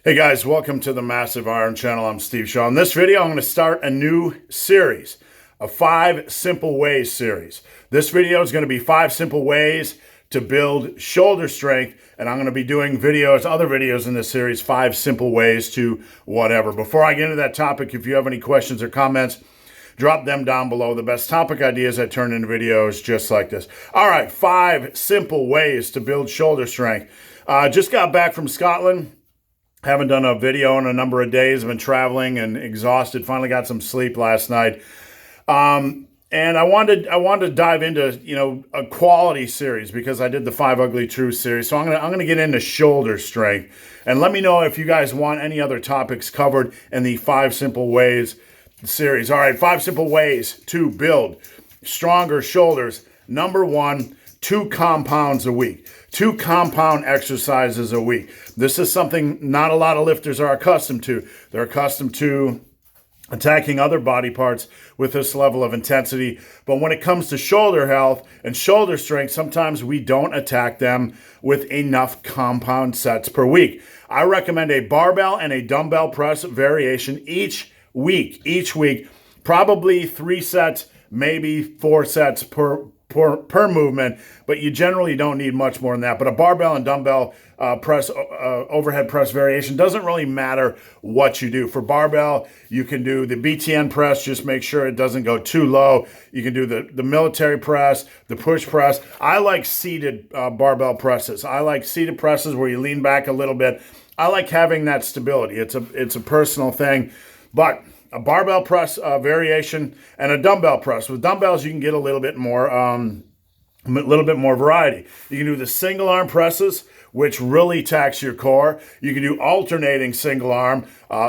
Hey guys, welcome to the Massive Iron Channel. I'm Steve Shaw. In this video, I'm going to start a new series, a 5 Simple Ways series. This video is going to be 5 simple ways to build shoulder strength, and I'm going to be doing other videos in this series, 5 simple ways to whatever. Before I get into that topic, if you have any questions or comments, drop them down below. The best topic ideas I turn into videos just like this. All right, 5 simple ways to build shoulder strength. Just got back from Scotland. Haven't done a video in a number of days. I've been traveling and exhausted. Finally got some sleep last night. And I wanted to dive into, a quality series because I did the 5 Ugly Truths series. So I'm gonna get into shoulder strength. And let me know if you guys want any other topics covered in the 5 Simple Ways series. All right, 5 simple ways to build stronger shoulders. Number 1, 2 compounds a week. 2 compound exercises a week. This is something not a lot of lifters are accustomed to. They're accustomed to attacking other body parts with this level of intensity. But when it comes to shoulder health and shoulder strength, sometimes we don't attack them with enough compound sets per week. I recommend a barbell and a dumbbell press variation each week, probably 3 sets, maybe 4 sets per movement, but you generally don't need much more than that. But a barbell and dumbbell overhead press variation doesn't really matter what you do. For barbell, you can do the BTN press, just make sure it doesn't go too low. You can do the military press, the push press. I like seated barbell presses. I like seated presses where you lean back a little bit. I like having that stability. It's a personal thing, but a barbell press variation and a dumbbell press. With dumbbells, you can get a little bit more variety. You can do the single arm presses, which really tax your core. You can do alternating single arm,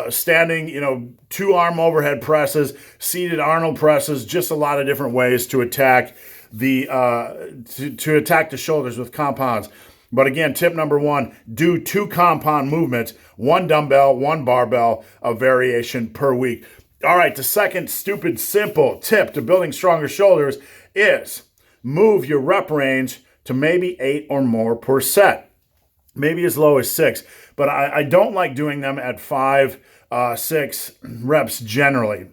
standing, 2 arm overhead presses, seated Arnold presses, just a lot of different ways to attack the shoulders with compounds. But again, tip number 1, do 2 compound movements, 1 dumbbell, 1 barbell, a variation per week. All right, the second stupid simple tip to building stronger shoulders is move your rep range to maybe 8 or more per set, maybe as low as 6. But I don't like doing them at 5, 6 reps generally,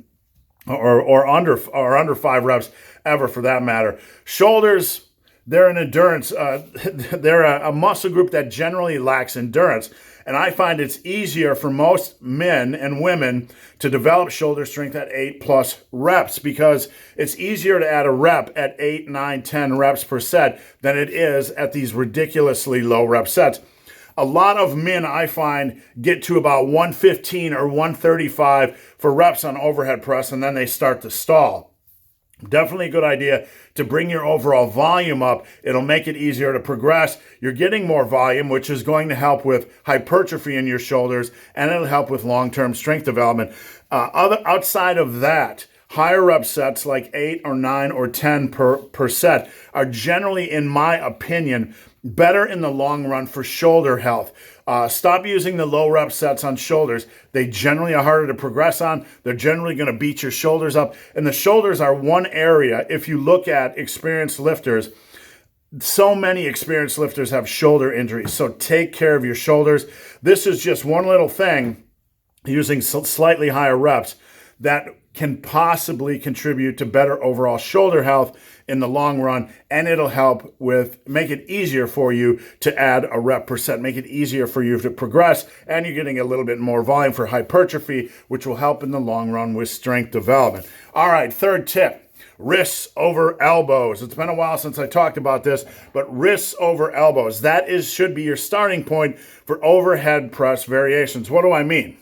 or under 5 reps ever for that matter. Shoulders, they're an endurance. They're a muscle group that generally lacks endurance. And I find it's easier for most men and women to develop shoulder strength at 8+ reps because it's easier to add a rep at 8, 9, 10 reps per set than it is at these ridiculously low rep sets. A lot of men, I find, get to about 115 or 135 for reps on overhead press, and then they start to stall. Definitely a good idea to bring your overall volume up. It'll make it easier to progress. You're getting more volume, which is going to help with hypertrophy in your shoulders, and it'll help with long-term strength development. Outside of that, higher rep sets like 8 or 9 or 10 per set are generally, in my opinion, better in the long run for shoulder health. Stop using the low rep sets on shoulders. They generally are harder to progress on. They're generally going to beat your shoulders up. And the shoulders are one area, if you look at experienced lifters, so many experienced lifters have shoulder injuries. So take care of your shoulders. This is just one little thing using slightly higher reps that can possibly contribute to better overall shoulder health in the long run, and it'll help make it easier for you to add a rep per set, make it easier for you to progress, and you're getting a little bit more volume for hypertrophy, which will help in the long run with strength development. All right, third tip, wrists over elbows. It's been a while since I talked about this, but wrists over elbows, should be your starting point for overhead press variations. What do I mean?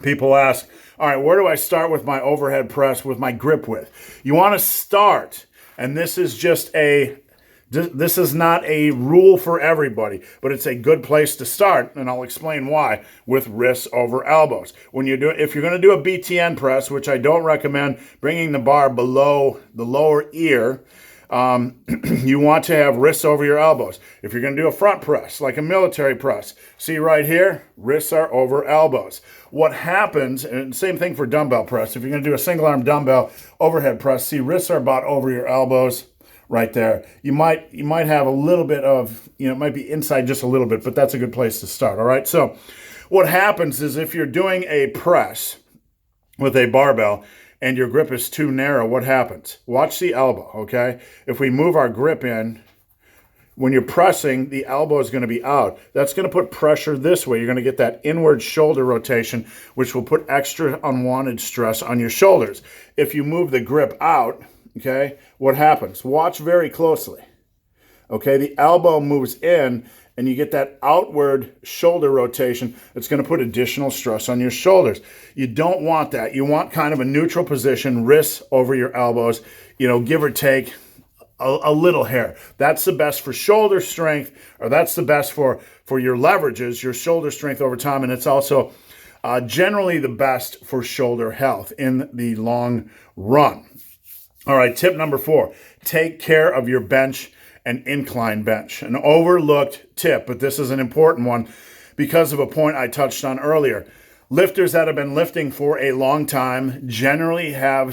People ask, all right, where do I start with my overhead press with my grip width? You want to start, and this is not a rule for everybody, but it's a good place to start, and I'll explain why, with wrists over elbows. If you're going to do a BTN press, which I don't recommend bringing the bar below the lower ear, you want to have wrists over your elbows. If you're going to do a front press, like a military press, see right here, wrists are over elbows. What happens, and same thing for dumbbell press, if you're going to do a single arm dumbbell overhead press, see wrists are about over your elbows right there. You might have a little bit of, it might be inside just a little bit, but that's a good place to start, all right? So What happens is if you're doing a press with a barbell and your grip is too narrow, what happens? Watch the elbow, okay? If we move our grip in, when you're pressing, the elbow is going to be out. That's going to put pressure this way. You're going to get that inward shoulder rotation, which will put extra unwanted stress on your shoulders. If you move the grip out, okay, what happens? Watch very closely. Okay, the elbow moves in and you get that outward shoulder rotation. It's going to put additional stress on your shoulders. You don't want that. You want kind of a neutral position, wrists over your elbows, give or take a little hair. That's the best for shoulder strength, or that's the best for your leverages, your shoulder strength over time. And it's also generally the best for shoulder health in the long run. All right, tip number 4, take care of your bench and incline bench. An overlooked tip, but this is an important one because of a point I touched on earlier. Lifters that have been lifting for a long time generally have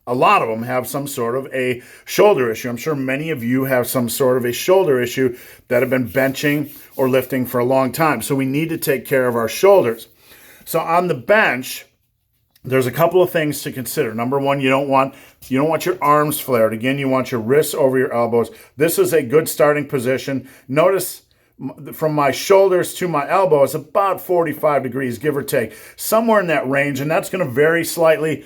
a lot of them have some sort of a shoulder issue. I'm sure many of you have some sort of a shoulder issue that have been benching or lifting for a long time. So we need to take care of our shoulders. So on the bench, there's a couple of things to consider. Number one, you don't want your arms flared. Again, you want your wrists over your elbows. This is a good starting position. Notice from my shoulders to my elbows, about 45 degrees, give or take, somewhere in that range. And that's going to vary slightly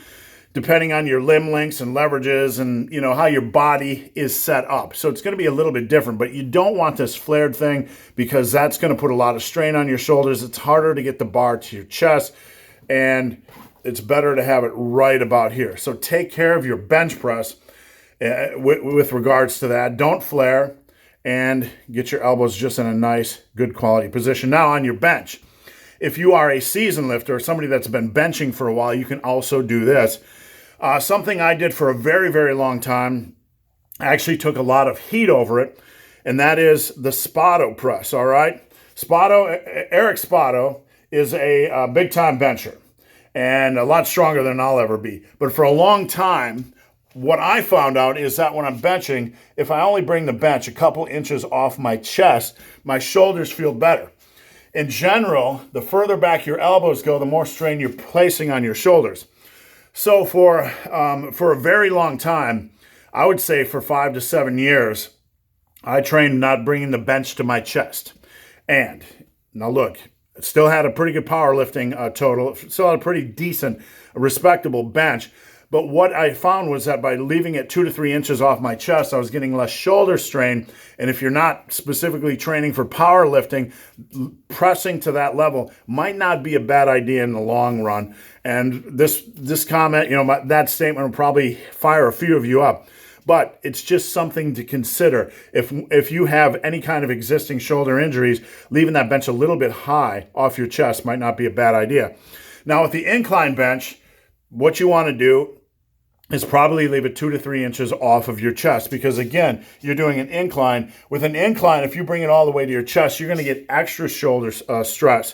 depending on your limb lengths and leverages and how your body is set up. So it's going to be a little bit different, but you don't want this flared thing because that's going to put a lot of strain on your shoulders. It's harder to get the bar to your chest, and it's better to have it right about here. So take care of your bench press with regards to that. Don't flare, and get your elbows just in a nice, good quality position. Now on your bench, if you are a seasoned lifter or somebody that's been benching for a while, you can also do this. Something I did for a very, very long time, I actually took a lot of heat over it, and that is the Spoto press, all right? Eric Spoto is a big-time bencher and a lot stronger than I'll ever be. But for a long time, what I found out is that when I'm benching, if I only bring the bench a couple inches off my chest, my shoulders feel better. In general, the further back your elbows go, the more strain you're placing on your shoulders. So for a very long time, I would say for 5 to 7 years, I trained not bringing the bench to my chest. And now look, still had a pretty good powerlifting total, still had a pretty decent, respectable bench. But what I found was that by leaving it 2 to 3 inches off my chest, I was getting less shoulder strain. And if you're not specifically training for powerlifting, pressing to that level might not be a bad idea in the long run. And this comment, that statement will probably fire a few of you up. But it's just something to consider. If you have any kind of existing shoulder injuries, leaving that bench a little bit high off your chest might not be a bad idea. Now with the incline bench, what you want to do is probably leave it 2 to 3 inches off of your chest, because again, you're doing an incline. With an incline, if you bring it all the way to your chest, you're going to get extra shoulder stress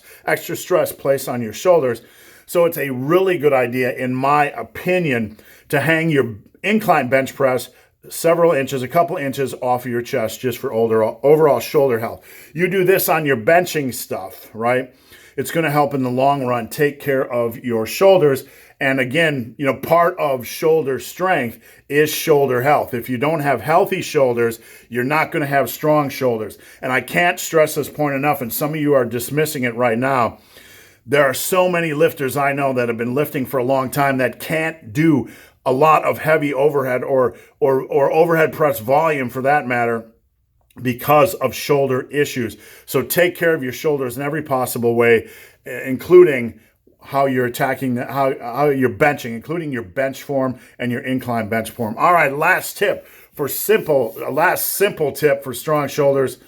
placed on your shoulders. So it's a really good idea, in my opinion, to hang your incline bench press several inches, a couple inches off of your chest, just for overall shoulder health. You do this on your benching stuff, right? It's going to help in the long run take care of your shoulders. And again, part of shoulder strength is shoulder health. If you don't have healthy shoulders, you're not going to have strong shoulders. And I can't stress this point enough, and some of you are dismissing it right now. There are so many lifters I know that have been lifting for a long time that can't do a lot of heavy overhead or overhead press volume, for that matter, because of shoulder issues. So take care of your shoulders in every possible way, including how you're attacking, how you're benching, including your bench form and your incline bench form. All right, last simple tip for strong shoulders.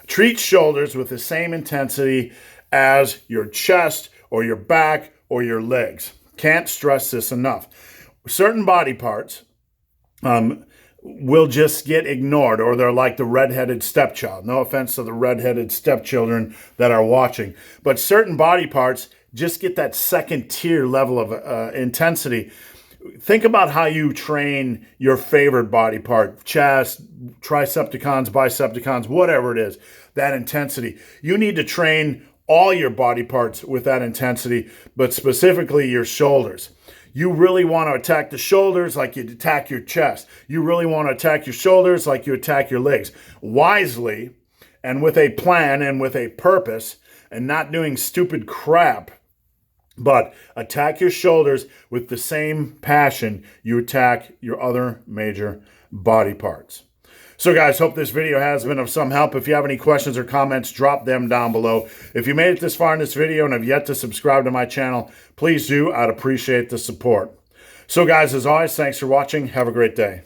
Treat shoulders with the same intensity as your chest or your back or your legs. Can't stress this enough. Certain body parts will just get ignored, or they're like the redheaded stepchild. No offense to the redheaded stepchildren that are watching, but certain body parts just get that second tier level of intensity. Think about how you train your favorite body part, chest, tricepticons, bicepticons, whatever it is, that intensity. You need to train all your body parts with that intensity, but specifically your shoulders. You really want to attack the shoulders like you attack your chest. You really want to attack your shoulders like you attack your legs. Wisely and with a plan and with a purpose, and not doing stupid crap, but attack your shoulders with the same passion you attack your other major body parts. So guys, hope this video has been of some help. If you have any questions or comments, drop them down below. If you made it this far in this video and have yet to subscribe to my channel, please do. I'd appreciate the support. So guys, as always, thanks for watching. Have a great day.